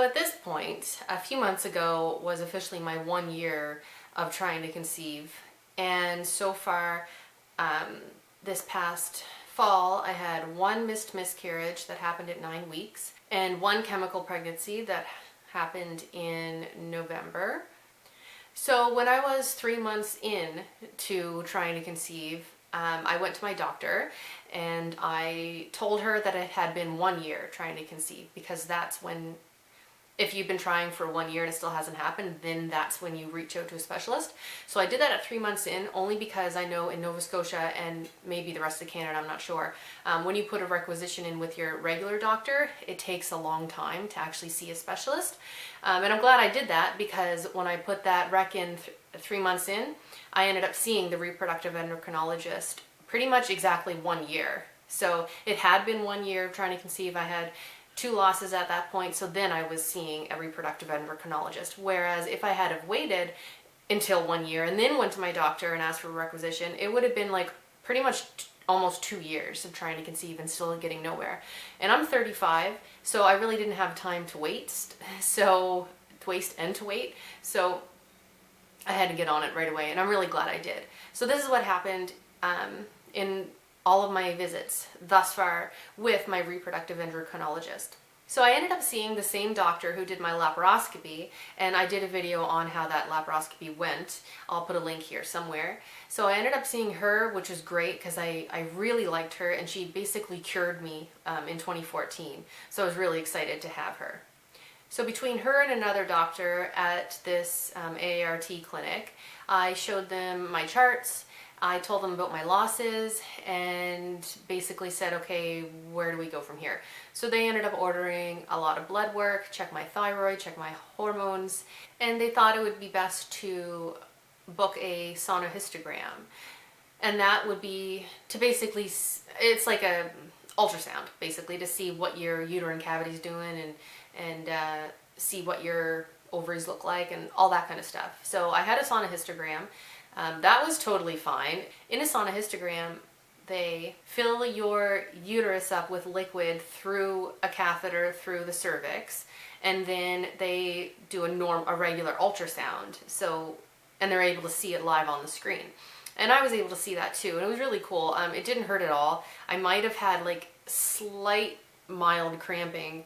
at this point, a few months ago was officially my 1 year of trying to conceive. And so far, this past fall, I had one missed miscarriage that happened at 9 weeks and one chemical pregnancy that happened in November. So when I was 3 months in to trying to conceive, I went to my doctor and I told her that it had been 1 year trying to conceive, because that's when, if you've been trying for 1 year and it still hasn't happened, then that's when you reach out to a specialist. So I did that at 3 months in, only because I know in Nova Scotia and maybe the rest of Canada, I'm not sure, when you put a requisition in with your regular doctor, it takes a long time to actually see a specialist. And I'm glad I did that, because when I put that rec in 3 months in, I ended up seeing the reproductive endocrinologist pretty much exactly 1 year. So it had been 1 year of trying to conceive. I had 2 losses at that point, so then I was seeing a reproductive endocrinologist. Whereas if I had have waited until 1 year and then went to my doctor and asked for a requisition, it would have been like pretty much almost 2 years of trying to conceive and still getting nowhere. And I'm 35, so I really didn't have time to waste. So I had to get on it right away, and I'm really glad I did. So this is what happened in all of my visits thus far with my reproductive endocrinologist. So I ended up seeing the same doctor who did my laparoscopy, and I did a video on how that laparoscopy went. I'll put a link here somewhere. So I ended up seeing her, which was great because I really liked her, and she basically cured me in 2014. So I was really excited to have her. So between her and another doctor at this AART clinic, I showed them my charts. I told them about my losses and basically said, okay, where do we go from here? So they ended up ordering a lot of blood work, check my thyroid, check my hormones, and they thought it would be best to book a sonohysterogram. And that would be to basically, it's like a ultrasound, basically, to see what your uterine cavity is doing and see what your ovaries look like and all that kind of stuff. So I had a sonohysterogram. That was totally fine. In a sonohysterogram, they fill your uterus up with liquid through a catheter through the cervix, and then they do a regular ultrasound. So, and they're able to see it live on the screen. And I was able to see that too, and it was really cool. It didn't hurt at all. I might have had like slight mild cramping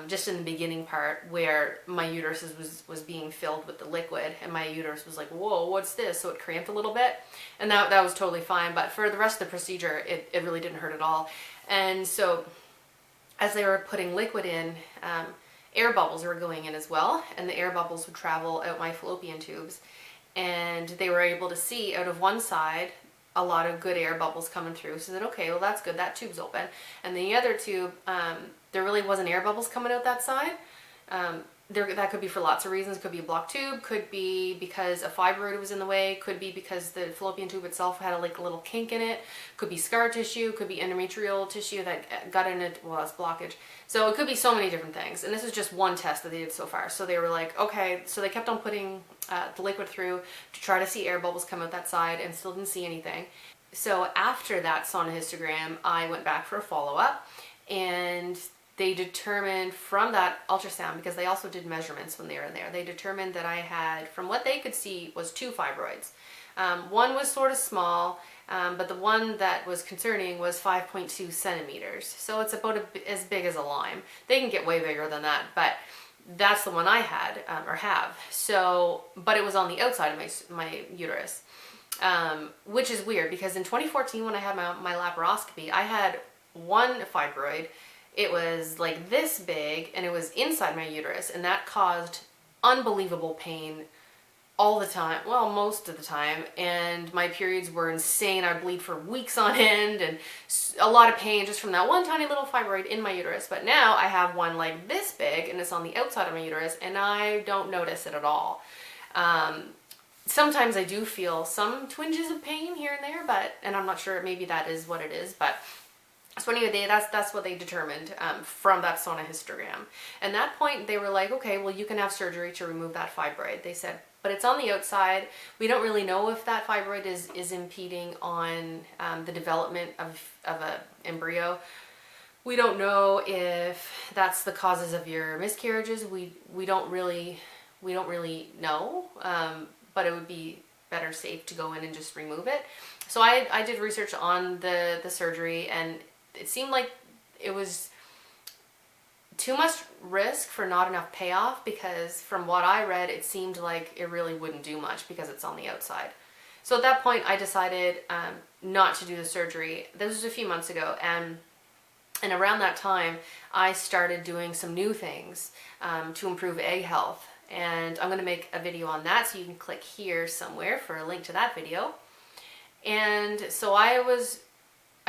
just in the beginning part where my uterus was being filled with the liquid, and my uterus was like, whoa, what's this? So it cramped a little bit, and that was totally fine. But for the rest of the procedure, it really didn't hurt at all. And so as they were putting liquid in, air bubbles were going in as well, and the air bubbles would travel out my fallopian tubes, and they were able to see out of one side a lot of good air bubbles coming through. So I said, okay, well that's good, that tube's open. And the other tube, there really wasn't air bubbles coming out that side. That could be for lots of reasons. Could be a blocked tube, could be because a fibroid was in the way, could be because the fallopian tube itself had a little kink in it, could be scar tissue, could be endometrial tissue that got in it, well, that's blockage. So it could be so many different things, and this is just one test that they did so far. So they were like, okay, so they kept on putting the liquid through to try to see air bubbles come out that side, and still didn't see anything. So after that sonohysterogram, I went back for a follow-up, and they determined from that ultrasound, because they also did measurements when they were in there, they determined that I had, from what they could see, was 2 fibroids. One was sort of small, but the one that was concerning was 5.2 centimeters. So it's about as big as a lime. They can get way bigger than that, but that's the one I had, or have. So, but it was on the outside of my uterus, which is weird, because in 2014 when I had my laparoscopy, I had one fibroid. It was like this big, and it was inside my uterus, and that caused unbelievable pain all the time, well, most of the time, and my periods were insane. I'd bleed for weeks on end, and a lot of pain just from that one tiny little fibroid in my uterus. But now I have one like this big, and it's on the outside of my uterus, and I don't notice it at all. Sometimes I do feel some twinges of pain here and there, and I'm not sure, maybe that is what it is, but so anyway, that's what they determined from that sonohysterogram. And that point, they were like, okay, well, you can have surgery to remove that fibroid. They said, but it's on the outside. We don't really know if that fibroid is impeding on the development of an embryo. We don't know if that's the causes of your miscarriages. We don't really know, but it would be better safe to go in and just remove it. So I did research on the surgery, and it seemed like it was too much risk for not enough payoff, because from what I read, it seemed like it really wouldn't do much because it's on the outside. So at that point, I decided not to do the surgery. This was a few months ago, and around that time, I started doing some new things to improve egg health. And I'm going to make a video on that, so you can click here somewhere for a link to that video. And so I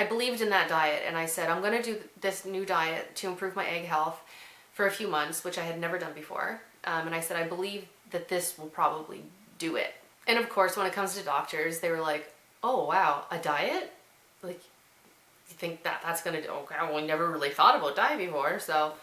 believed in that diet, and I said, I'm going to do this new diet to improve my egg health for a few months, which I had never done before. And I said, I believe that this will probably do it. And of course, when it comes to doctors, they were like, oh, wow, a diet? Like, you think that's going to do? Okay, well, we never really thought about diet before. So,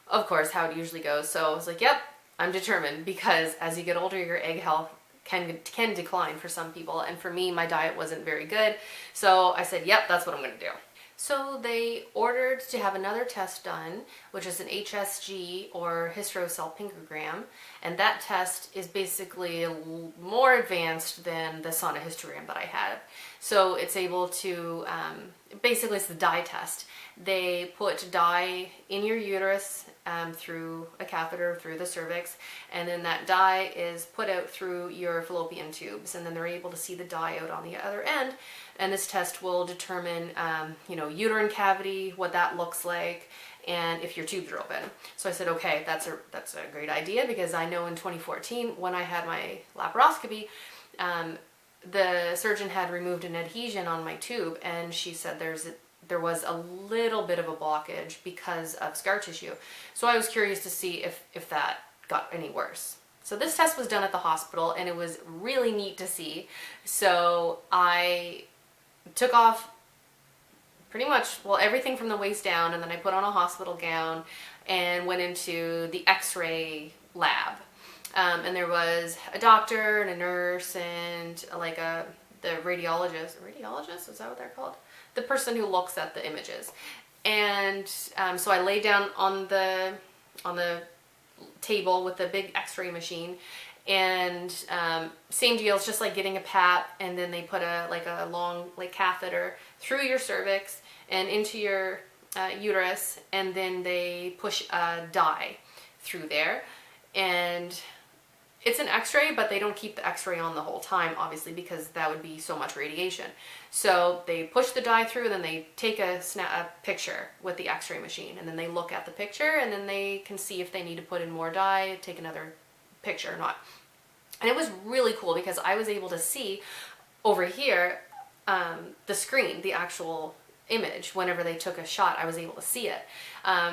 of course, how it usually goes. So I was like, yep, I'm determined, because as you get older, your egg health can decline for some people, and for me, my diet wasn't very good. So I said, yep, that's what I'm going to do. So they ordered to have another test done, which is an HSG, or hysterosalpingogram, and that test is basically more advanced than the Sonohysterogram that I had. So it's able to, basically it's the dye test. They put dye in your uterus through a catheter through the cervix, and then that dye is put out through your fallopian tubes, and then they're able to see the dye out on the other end. And this test will determine, uterine cavity, what that looks like, and if your tubes are open. So I said, okay, that's a great idea, because I know in 2014 when I had my laparoscopy, the surgeon had removed an adhesion on my tube, and she said there was a little bit of a blockage because of scar tissue. So I was curious to see if that got any worse. So this test was done at the hospital, and it was really neat to see. So I took off pretty much, well, everything from the waist down, and then I put on a hospital gown and went into the x-ray lab. And there was a doctor and a nurse and the radiologist, is that what they're called? The person who looks at the images. And so I lay down on the table with the big x-ray machine, and same deal, it's just like getting a pap, and then they put a long catheter through your cervix and into your uterus, and then they push a dye through there. And it's an x-ray, but they don't keep the x-ray on the whole time, obviously, because that would be so much radiation. So they push the dye through, and then they take a picture with the x-ray machine, and then they look at the picture, and then they can see if they need to put in more dye, take another picture or not. And it was really cool, because I was able to see over here the screen, the actual image. Whenever they took a shot, I was able to see it.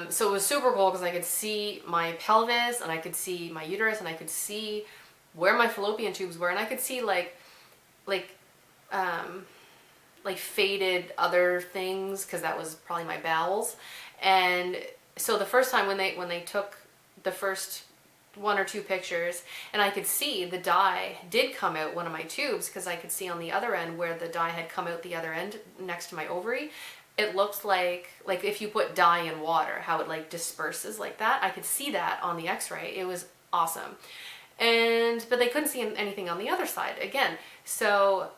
So it was super cool, because I could see my pelvis, and I could see my uterus, and I could see where my fallopian tubes were, and I could see like faded other things, because that was probably my bowels. And so the first time when they took the first one or two pictures, and I could see the dye did come out one of my tubes, because I could see on the other end where the dye had come out the other end next to my ovary. It looks like if you put dye in water, how it disperses like that. I could see that on the x-ray. It was awesome. But they couldn't see anything on the other side again. So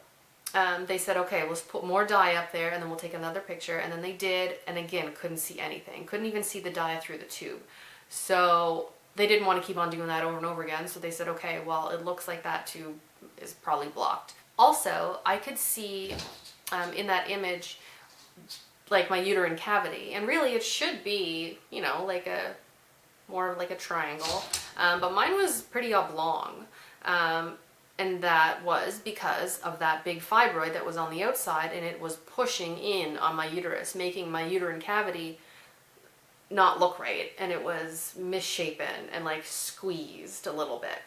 they said, okay, let's put more dye up there, and then we'll take another picture. And then they did, and again, couldn't see anything. Couldn't even see the dye through the tube. So they didn't want to keep on doing that over and over again, so they said, okay, well, it looks like that tube is probably blocked. Also, I could see in that image, my uterine cavity, and really it should be, more of a triangle, but mine was pretty oblong, and that was because of that big fibroid that was on the outside, and it was pushing in on my uterus, making my uterine cavity not look right, and it was misshapen and squeezed a little bit,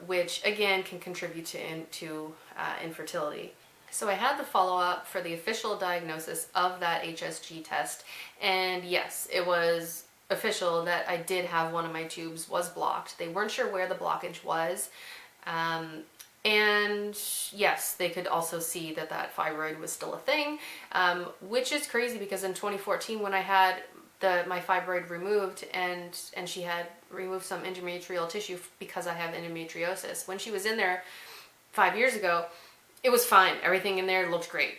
which again can contribute to infertility. So I had the follow-up for the official diagnosis of that HSG test, and yes, it was official that I did have one of my tubes was blocked. They weren't sure where the blockage was, And yes, they could also see that that fibroid was still a thing, which is crazy because in 2014 when I had my fibroid removed and she had removed some endometrial tissue because I have endometriosis, when she was in there 5 years ago, it was fine. Everything in there looked great.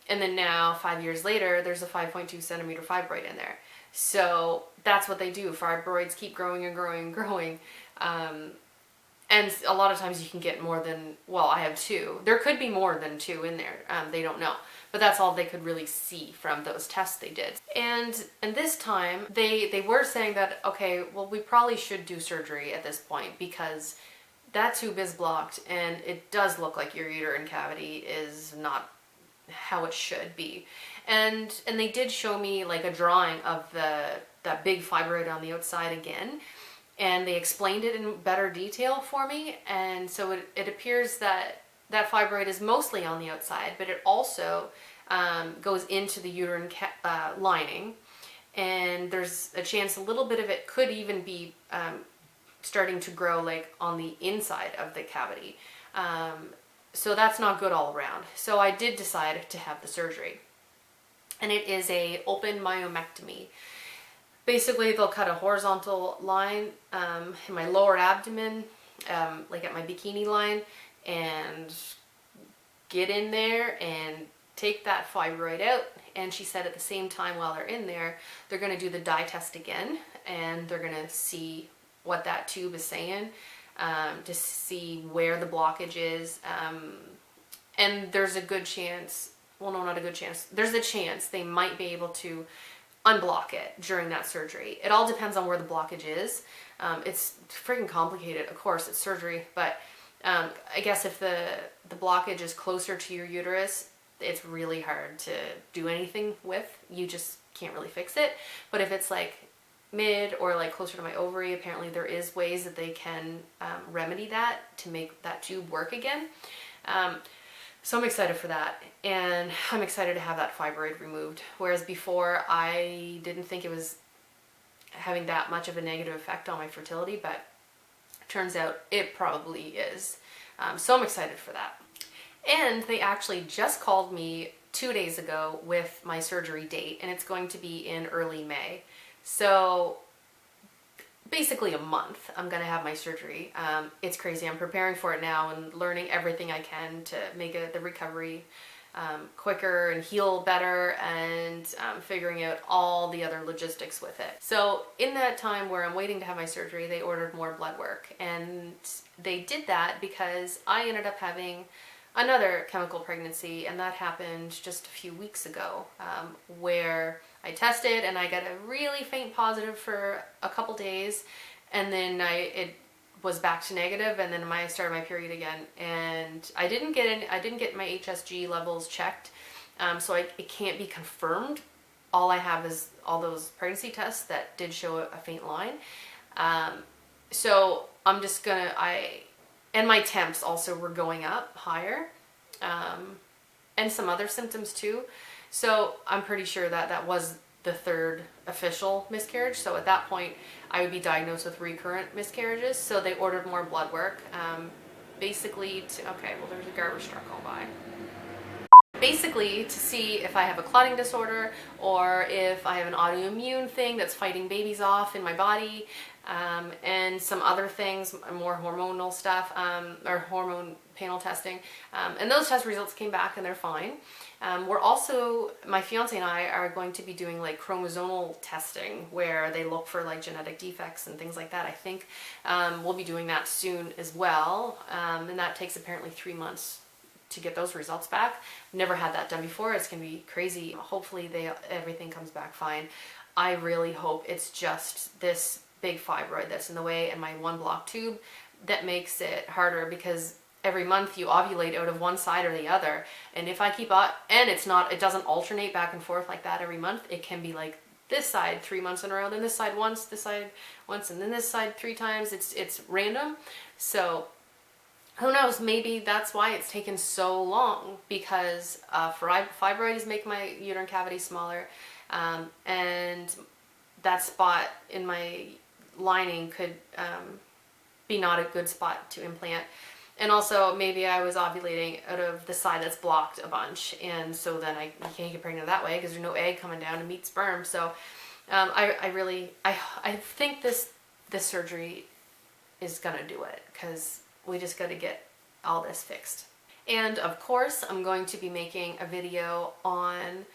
And then now, 5 years later, there's a 5.2 centimeter fibroid in there. So that's what they do. Fibroids keep growing and growing and growing. And a lot of times you can get more than, well, I have 2. There could be more than 2 in there. They don't know. But that's all they could really see from those tests they did. And this time, they were saying that, okay, well, we probably should do surgery at this point because that tube is blocked and it does look like your uterine cavity is not how it should be. And they did show me like a drawing of that big fibroid on the outside again. And they explained it in better detail for me. And so it appears that that fibroid is mostly on the outside, but it also goes into the uterine lining. And there's a chance a little bit of it could even be starting to grow like on the inside of the cavity. So that's not good all around. So I did decide to have the surgery. And it is a open myomectomy. Basically, they'll cut a horizontal line in my lower abdomen, like at my bikini line, and get in there and take that fibroid out. And she said at the same time while they're in there, they're going to do the dye test again, and they're going to see what that tube is saying, to see where the blockage is. And there's a good chance, well, no, not a good chance. There's a chance they might be able to unblock it during that surgery. It all depends on where the blockage is. It's freaking complicated, of course, it's surgery, but I guess if the blockage is closer to your uterus, it's really hard to do anything with. You just can't really fix it. But if it's like mid or like closer to my ovary, apparently there is ways that they can remedy that to make that tube work again. So I'm excited for that, and I'm excited to have that fibroid removed. Whereas before, I didn't think it was having that much of a negative effect on my fertility, but turns out it probably is. So I'm excited for that. And they actually just called me 2 days ago with my surgery date, and it's going to be in early May. So basically a month I'm gonna have my surgery. It's crazy. I'm preparing for it now and learning everything I can to make the recovery quicker and heal better, and figuring out all the other logistics with it. So in that time where I'm waiting to have my surgery, they ordered more blood work, and they did that because I ended up having another chemical pregnancy, and that happened just a few weeks ago, where I tested and I got a really faint positive for a couple days, and then it was back to negative, and then I started my period again, and I didn't get my HSG levels checked, so it can't be confirmed. All I have is all those pregnancy tests that did show a faint line. So I'm just gonna, and my temps also were going up higher, and some other symptoms too. So I'm pretty sure that that was the 3rd official miscarriage. So at that point, I would be diagnosed with recurrent miscarriages. So they ordered more blood work, basically okay, well, there's a garbage truck going by. Basically to see if I have a clotting disorder or if I have an autoimmune thing that's fighting babies off in my body, and some other things, more hormonal stuff, or hormone panel testing. And those test results came back and they're fine. We're also, my fiance and I are going to be doing like chromosomal testing where they look for like genetic defects and things like that. I think we'll be doing that soon as well. And that takes apparently 3 months to get those results back. Never had that done before. It's gonna be crazy. Hopefully everything comes back fine. I really hope it's just this big fibroid that's in the way and my 1 block tube that makes it harder, because every month you ovulate out of one side or the other, and if I keep on, and it doesn't alternate back and forth like that every month. It can be like this side 3 months in a row, then this side once, this side once, and then this side 3 times. It's random. So who knows, maybe that's why it's taken so long, because fibroids make my uterine cavity smaller, and that spot in my lining could be not a good spot to implant. And also maybe I was ovulating out of the side that's blocked a bunch, and so then you can't get pregnant that way because there's no egg coming down to meet sperm. So I think this surgery is gonna do it, because we just got to get all this fixed. And of course, I'm going to be making a video on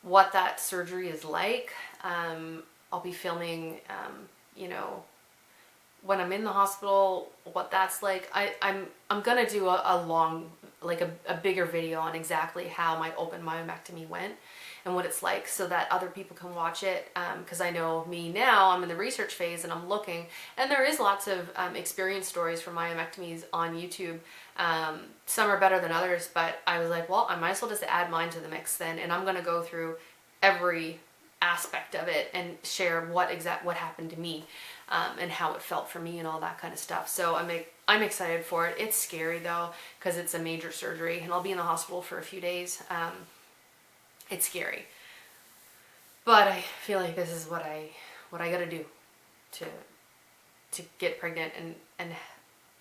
what that surgery is like. I'll be filming, you know, when I'm in the hospital, what that's like. I'm gonna do a long, like a bigger video on exactly how my open myomectomy went and what it's like, so that other people can watch it, because I know me now, I'm in the research phase and I'm looking, and there is lots of experience stories from myomectomies on YouTube. Some are better than others, but I was like, well, I might as well just add mine to the mix then, and I'm gonna go through every aspect of it and share what happened to me, and how it felt for me and all that kind of stuff. So I'm excited for it. It's scary though, because it's a major surgery and I'll be in the hospital for a few days. It's scary, but I feel like this is what I gotta do to get pregnant and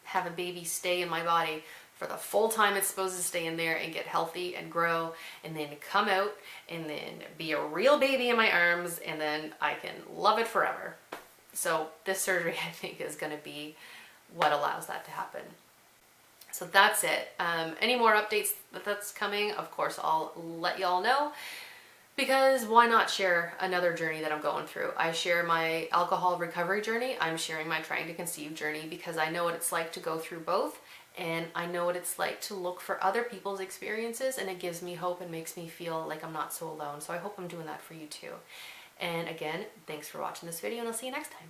have a baby stay in my body for the full time it's supposed to stay in there, and get healthy and grow, and then come out and then be a real baby in my arms, and then I can love it forever. So this surgery, I think, is going to be what allows that to happen. So that's it. Any more updates that's coming, of course, I'll let y'all know, because why not share another journey that I'm going through? I share my alcohol recovery journey. I'm sharing my trying to conceive journey, because I know what it's like to go through both, and I know what it's like to look for other people's experiences, and it gives me hope and makes me feel like I'm not so alone. So I hope I'm doing that for you too. And again, thanks for watching this video, and I'll see you next time.